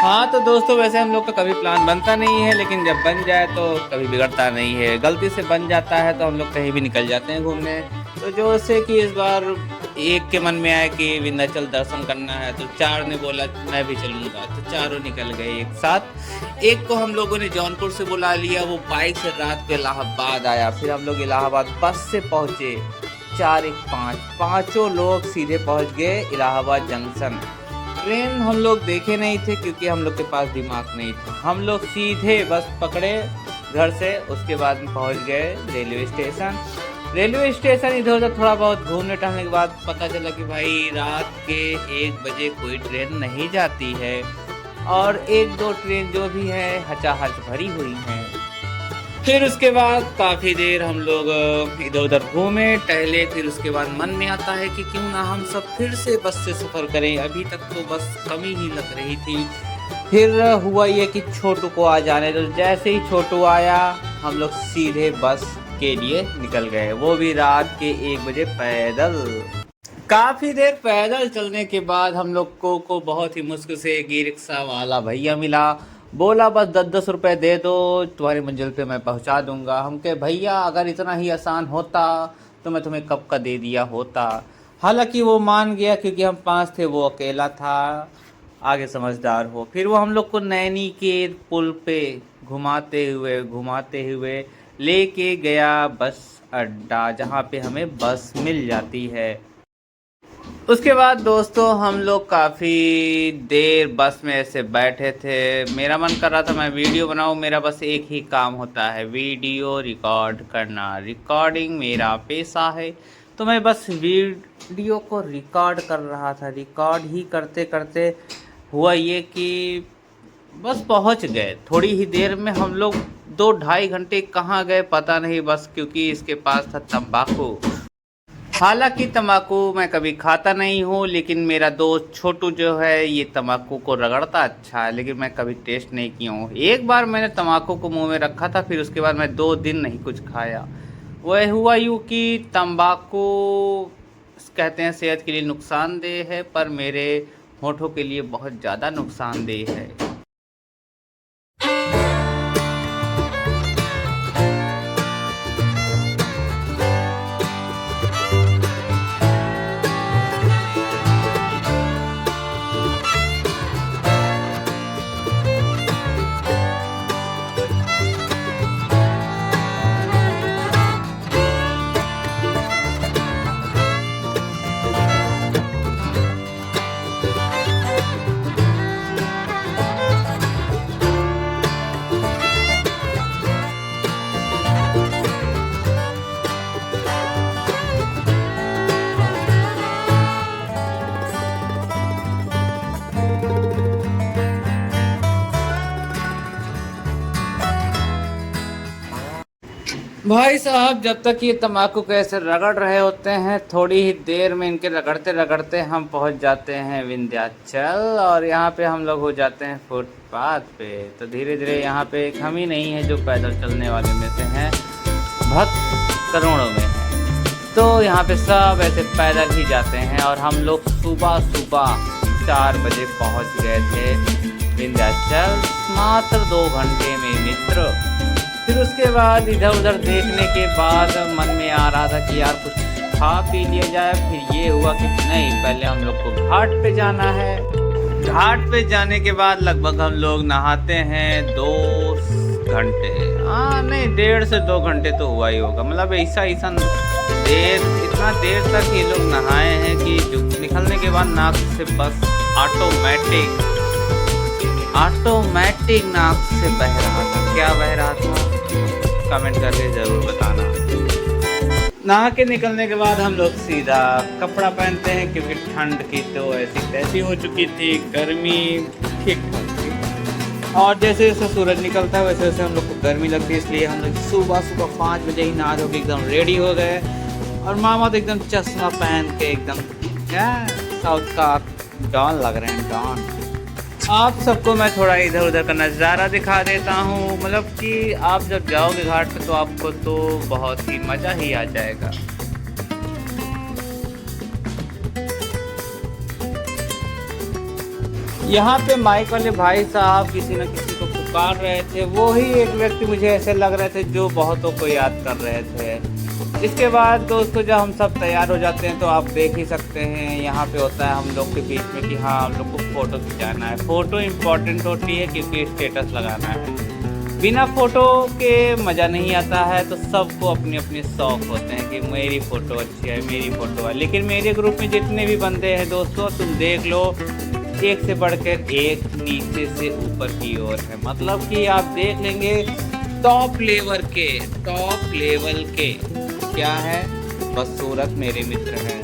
हाँ तो दोस्तों, वैसे हम लोग का कभी प्लान बनता नहीं है, लेकिन जब बन जाए तो कभी बिगड़ता नहीं है। गलती से बन जाता है तो हम लोग कहीं भी निकल जाते हैं घूमने। तो जो से कि इस बार एक के मन में आया कि विंध्याचल दर्शन करना है, तो चार ने बोला मैं भी चलूंगा, तो चारों निकल गए एक साथ। एक को हम लोगों ने जौनपुर से बुला लिया, वो बाइक से रात को इलाहाबाद आया। फिर हम लोग इलाहाबाद बस से पहुँचे, 4 1 5 पाँचों लोग सीधे पहुँच गए इलाहाबाद जंक्शन। ट्रेन हम लोग देखे नहीं थे क्योंकि हम लोग के पास दिमाग नहीं था। हम लोग सीधे बस पकड़े घर से, उसके बाद में पहुंच गए रेलवे स्टेशन। रेलवे स्टेशन इधर उधर थोड़ा बहुत घूमने टहलने के बाद पता चला कि भाई रात के 1 बजे कोई ट्रेन नहीं जाती है, और 1 2 ट्रेन जो भी है हचाहच भरी हुई हैं। फिर उसके बाद काफ़ी देर हम लोग इधर उधर घूमे टहले। फिर उसके बाद मन में आता है कि क्यों ना हम सब फिर से बस से सफ़र करें, अभी तक तो बस कमी ही लग रही थी। फिर हुआ ये कि छोटू को आ जाने दो। जैसे ही छोटू आया हम लोग सीधे बस के लिए निकल गए, वो भी रात के 1 बजे पैदल। काफ़ी देर पैदल चलने के बाद हम लोग को बहुत ही मुश्किल से एक ई रिक्शा वाला भैया मिला। बोला बस 10 रुपए दे दो, तुम्हारी मंजिल पे मैं पहुंचा दूंगा। हम कहे भैया अगर इतना ही आसान होता तो मैं तुम्हें कब का दे दिया होता। हालांकि वो मान गया क्योंकि हम 5 थे, वो अकेला था। आगे समझदार हो। फिर वो हम लोग को नैनी के पुल पे घुमाते हुए लेके गया बस अड्डा, जहाँ पे हमें बस मिल जाती है। उसके बाद दोस्तों हम लोग काफ़ी देर बस में ऐसे बैठे थे। मेरा मन कर रहा था मैं वीडियो बनाऊं। मेरा बस एक ही काम होता है, वीडियो रिकॉर्ड करना। रिकॉर्डिंग मेरा पेशा है, तो मैं बस वीडियो को रिकॉर्ड कर रहा था। रिकॉर्ड ही करते करते हुआ ये कि बस पहुंच गए। थोड़ी ही देर में हम लोग 2 ढाई घंटे कहाँ गए पता नहीं, बस क्योंकि इसके पास था तंबाकू। हालांकि तंबाकू मैं कभी खाता नहीं हूँ, लेकिन मेरा दोस्त छोटू जो है ये तंबाकू को रगड़ता अच्छा है, लेकिन मैं कभी टेस्ट नहीं किया हूँ। एक बार मैंने तंबाकू को मुंह में रखा था, फिर उसके बाद मैं 2 दिन नहीं कुछ खाया। वह हुआ यूँ कि तंबाकू कहते हैं सेहत के लिए नुकसानदेह है, पर मेरे होठों के लिए बहुत ज़्यादा नुकसानदेह है। भाई साहब जब तक ये तम्बाकू को ऐसे रगड़ रहे होते हैं, थोड़ी ही देर में इनके रगड़ते रगड़ते हम पहुंच जाते हैं विंध्याचल। और यहाँ पे हम लोग हो जाते हैं फुटपाथ पे। तो धीरे धीरे यहाँ पे एक हम ही नहीं है जो पैदल चलने वाले में से हैं, भक्त करोड़ों में हैं। तो यहाँ पे सब ऐसे पैदल ही जाते हैं। और हम लोग सुबह सुबह 4 बजे पहुँच गए थे विंध्याचल, मात्र 2 घंटे में मित्र। फिर उसके बाद इधर उधर देखने के बाद मन में आ रहा था कि यार कुछ खा पी लिया जाए। फिर ये हुआ कि नहीं, पहले हम लोग को घाट पे जाना है। घाट पे जाने के बाद लगभग हम लोग नहाते हैं 2 घंटे, हाँ नहीं 1.5 से 2 घंटे तो हुआ ही होगा। मतलब ऐसा देर, इतना देर तक ये लोग नहाए हैं कि जो निकलने के बाद नाक से बस ऑटोमेटिक नाक से बह रहा था। क्या बह रहा था कमेंट करके ज़रूर बताना। नहा के निकलने के बाद हम लोग सीधा कपड़ा पहनते हैं, क्योंकि ठंड की तो ऐसी तैसी हो चुकी थी, गर्मी ठीक ठाक थी। और जैसे जैसे सूरज निकलता है वैसे वैसे हम लोग को गर्मी लगती है, इसलिए हम लोग सुबह 5 बजे ही नहा धो के एकदम रेडी हो गए। और मामा तो एकदम चश्मा पहन के एकदम साउथ का डॉन लग रहे हैं, डॉन। आप सबको मैं थोड़ा इधर उधर का नज़ारा दिखा देता हूँ। मतलब कि आप जब जाओगे घाट पे तो आपको तो बहुत ही मज़ा ही आ जाएगा। यहाँ पे माइक वाले भाई साहब किसी न किसी को पुकार रहे थे। वो ही एक व्यक्ति मुझे ऐसे लग रहे थे जो बहुतों को याद कर रहे थे। इसके बाद दोस्तों जब हम सब तैयार हो जाते हैं तो आप देख ही सकते हैं यहाँ पे होता है हम लोग के बीच में कि हाँ हम लोग को फ़ोटो खिंचाना है। फ़ोटो इम्पोर्टेंट होती है क्योंकि स्टेटस लगाना है। बिना फ़ोटो के मज़ा नहीं आता है। तो सबको अपनी अपनी शौक़ होते हैं कि मेरी फ़ोटो अच्छी है, मेरी फ़ोटो है। लेकिन मेरे ग्रुप में जितने भी बंदे हैं दोस्तों, तुम देख लो, एक से बढ़कर एक नीचे से ऊपर की ओर है। मतलब कि आप देख लेंगे टॉप लेवल के क्या है, बदसूरत मेरे मित्र हैं।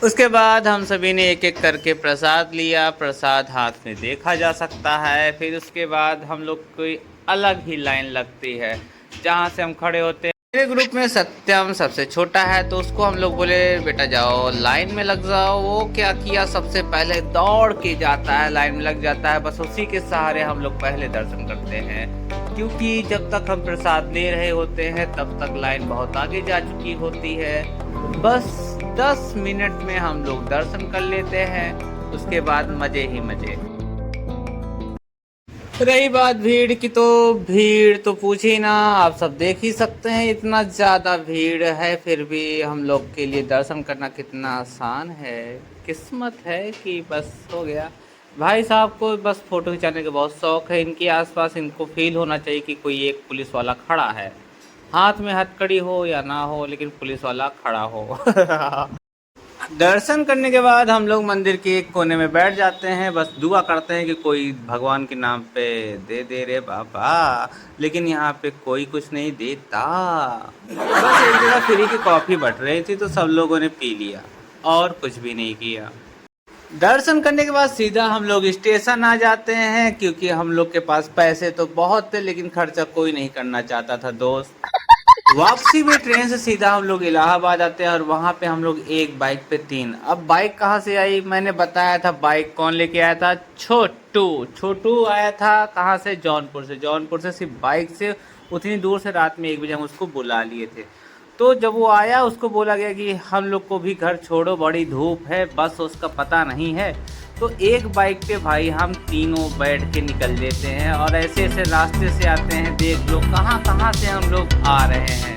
उसके बाद हम सभी ने एक एक करके प्रसाद लिया। प्रसाद हाथ में देखा जा सकता है। फिर उसके बाद हम लोग कोई अलग ही लाइन लगती है जहाँ से हम खड़े होते हैं। मेरे ग्रुप में सत्यम सबसे छोटा है तो उसको हम लोग बोले बेटा जाओ लाइन में लग जाओ। वो क्या किया, सबसे पहले दौड़ के जाता है, लाइन में लग जाता है। बस उसी के सहारे हम लोग पहले दर्शन करते हैं, क्योंकि जब तक हम प्रसाद ले रहे होते हैं तब तक लाइन बहुत आगे जा चुकी होती है। बस 10 मिनट में हम लोग दर्शन कर लेते हैं। उसके बाद मजे ही मजे। रही बात भीड़ की, तो भीड़ तो पूछी ना, आप सब देख ही सकते हैं इतना ज़्यादा भीड़ है। फिर भी हम लोग के लिए दर्शन करना कितना आसान है। किस्मत है कि बस हो गया। भाई साहब को बस फ़ोटो खिंचाने का बहुत शौक़ है। इनके आसपास इनको फील होना चाहिए कि कोई एक पुलिस वाला खड़ा है, हाथ में हथकड़ी हो या ना हो लेकिन पुलिस वाला खड़ा हो। दर्शन करने के बाद हम लोग मंदिर के एक कोने में बैठ जाते हैं। बस दुआ करते हैं कि कोई भगवान के नाम पे दे दे रे बाबा। लेकिन यहाँ पे कोई कुछ नहीं देता। बस एक जगह फ्री की कॉफ़ी बट रही थी तो सब लोगों ने पी लिया और कुछ भी नहीं किया। दर्शन करने के बाद सीधा हम लोग स्टेशन आ जाते हैं, क्योंकि हम लोग के पास पैसे तो बहुत थे लेकिन खर्चा कोई नहीं करना चाहता था दोस्त। वापसी में ट्रेन से सीधा हम लोग इलाहाबाद आते हैं और वहाँ पे हम लोग एक बाइक पे 3। अब बाइक कहाँ से आई, मैंने बताया था बाइक कौन लेके आया था, छोटू आया था। कहाँ से, जौनपुर से सिर्फ बाइक से उतनी दूर से। रात में 1 बजे हम उसको बुला लिए थे। तो जब वो आया उसको बोला गया कि हम लोग को भी घर छोड़ो, बड़ी धूप है, बस उसका पता नहीं है। तो एक बाइक पे भाई हम तीनों बैठ के निकल लेते हैं और ऐसे ऐसे रास्ते से आते हैं। देख लो कहाँ से हम लोग आ रहे हैं।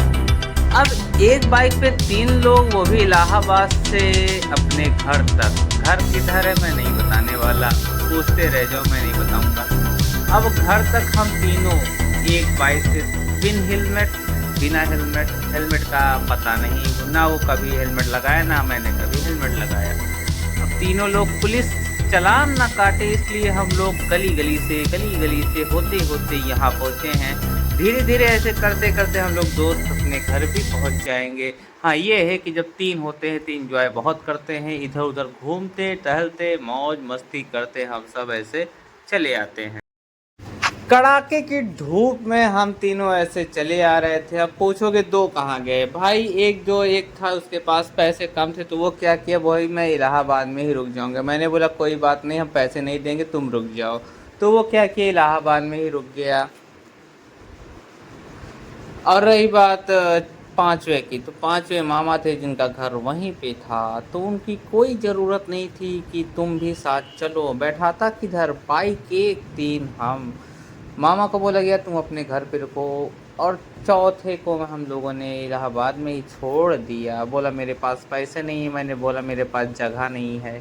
अब एक बाइक पे 3 लोग, वो भी इलाहाबाद से अपने घर तक। घर किधर है मैं नहीं बताने वाला, पूछते रह जाओ, मैं नहीं बताऊंगा। अब घर तक हम तीनों एक बाइक से बिना हेलमेट का पता नहीं, ना वो कभी हेलमेट लगाया ना मैंने कभी हेलमेट लगाया। अब तीनों लोग पुलिस चालान ना काटे इसलिए हम लोग गली गली से होते यहाँ पहुँचे हैं। धीरे धीरे ऐसे करते करते हम लोग दोस्त अपने घर भी पहुँच जाएंगे। हाँ ये है कि जब 3 होते हैं तो इंजॉय बहुत करते हैं, इधर उधर घूमते टहलते मौज मस्ती करते हम सब ऐसे चले आते हैं। कड़ाके की धूप में हम तीनों ऐसे चले आ रहे थे। अब पूछोगे 2 कहाँ गए भाई, एक था उसके पास पैसे कम थे तो वो क्या किया, वही मैं इलाहाबाद में ही रुक जाऊंगा। मैंने बोला कोई बात नहीं, हम पैसे नहीं देंगे, तुम रुक जाओ। तो वो क्या किया, इलाहाबाद में ही रुक गया। और रही बात 5वें की, तो 5वें मामा थे जिनका घर वहीं पे था, तो उनकी कोई ज़रूरत नहीं थी कि तुम भी साथ चलो। बैठाता किधर, बाइक एक 3 हम। मामा को बोला गया तुम अपने घर पे रुको। और चौथे को हम लोगों ने इलाहाबाद में ही छोड़ दिया। बोला मेरे पास पैसे नहीं है, मैंने बोला मेरे पास जगह नहीं है।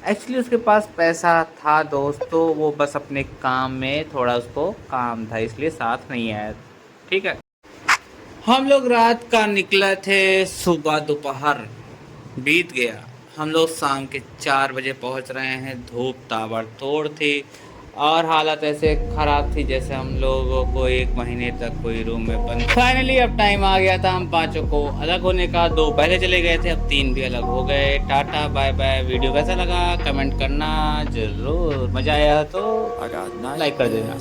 एक्चुअली उसके पास पैसा था दोस्तों, वो बस अपने काम में थोड़ा उसको काम था इसलिए साथ नहीं आया। ठीक है, हम लोग रात का निकले थे, सुबह दोपहर बीत गया। हम लोग शाम के 4 बजे पहुंच रहे हैं। धूप ताबड़तोड़ थी और हालत ऐसे ख़राब थी जैसे हम लोगों को 1 महीने तक कोई रूम में बंद। फाइनली अब टाइम आ गया था हम 5 को अलग होने का। 2 पहले चले गए थे, अब 3 भी अलग हो गए। Tata bye bye. वीडियो कैसा लगा कमेंट करना ज़रूर, मज़ा आया तो लाइक कर देना।